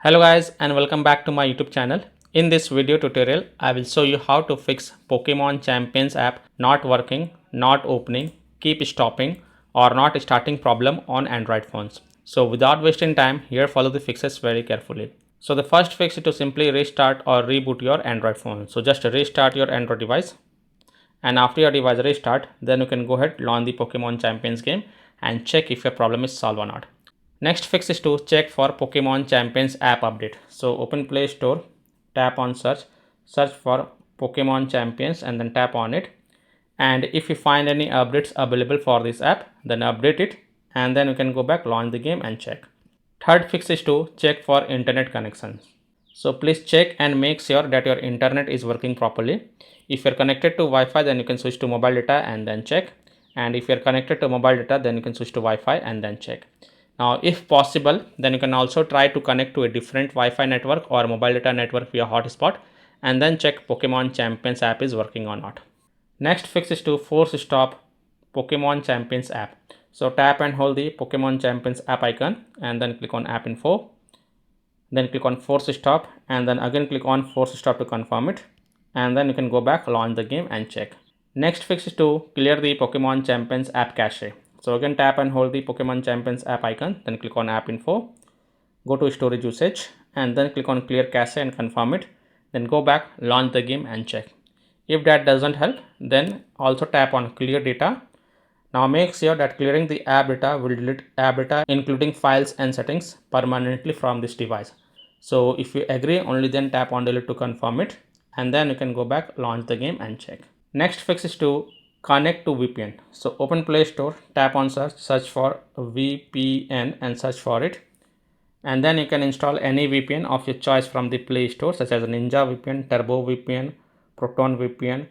Hello guys and welcome back to my YouTube channel. In this video tutorial, I will show you how to fix Pokemon Champions app not working, not opening, keep stopping or not starting problem on Android phones. So without wasting time, here follow the fixes very carefully. So the first fix is to simply restart or reboot your Android phone. So just restart your Android device, and after your device restart, then you can go ahead launch the Pokemon Champions game and check if your problem is solved or not. Next fix is to check for Pokemon Champions app update. So open Play Store, tap on search for Pokemon Champions and then tap on it. And if you find any updates available for this app, then update it and then you can go back, launch the game and check. Third fix is to check for internet connections. So please check and make sure that your internet is working properly. If you're connected to Wi-Fi, then you can switch to mobile data and then check. And if you're connected to mobile data, then you can switch to Wi-Fi and then check. Now, if possible, then you can also try to connect to a different Wi-Fi network or mobile data network via hotspot and then check Pokemon Champions app is working or not. Next fix is to force stop Pokemon Champions app. So tap and hold the Pokemon Champions app icon and then click on app info. Then click on force stop and then again click on force stop to confirm it. And then you can go back, launch the game and check. Next fix is to clear the Pokemon Champions app cache. So again tap and hold the Pokemon Champions app icon, then click on app info, go to storage usage and then click on clear cache and confirm it. Then go back, launch the game and check. If that doesn't help, then also tap on clear data. Now make sure that clearing the app data will delete app data including files and settings permanently from this device. So if you agree, only then tap on delete to confirm it and then you can go back, launch the game and check. Next fix is to connect to VPN. So open Play Store, tap on search for VPN and search for it. And then you can install any VPN of your choice from the Play Store such as Ninja VPN, Turbo VPN, Proton VPN,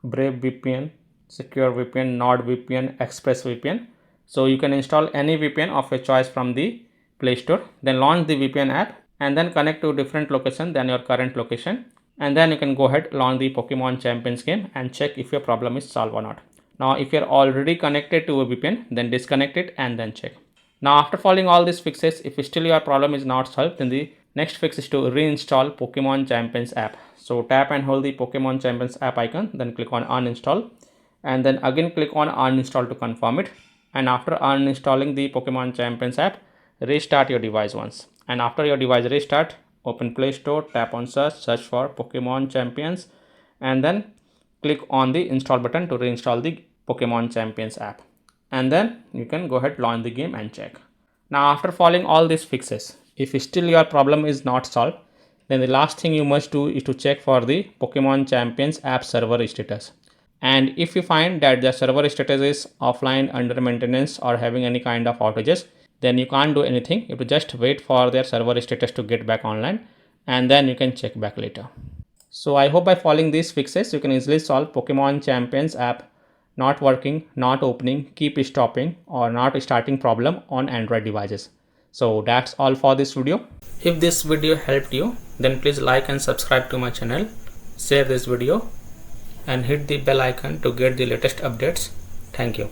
Brave VPN, Secure VPN, NordVPN, Express VPN. So you can install any VPN of your choice from the Play Store. Then launch the VPN app and then connect to a different location than your current location. And then you can go ahead, launch the Pokemon Champions game and check if your problem is solved or not. Now if you're already connected to a VPN, then disconnect it and then check. Now after following all these fixes, if still your problem is not solved, then the next fix is to reinstall Pokemon Champions app. So tap and hold the Pokemon Champions app icon, then click on uninstall and then again click on uninstall to confirm it. And after uninstalling the Pokemon Champions app, restart your device once. And after your device restart, open Play Store, tap on search for Pokemon Champions and then click on the install button to reinstall the Pokemon Champions app. And then you can go ahead, launch the game and check. Now after following all these fixes, if still your problem is not solved, then the last thing you must do is to check for the Pokemon Champions app server status. And if you find that the server status is offline, under maintenance or having any kind of outages, then you can't do anything. You have to just wait for their server status to get back online and then you can check back later. So I hope by following these fixes, you can easily solve Pokemon Champions app not working, not opening, keep stopping or not starting problem on Android devices. So that's all for this video. If this video helped you, then please like and subscribe to my channel, share this video and hit the bell icon to get the latest updates. Thank you.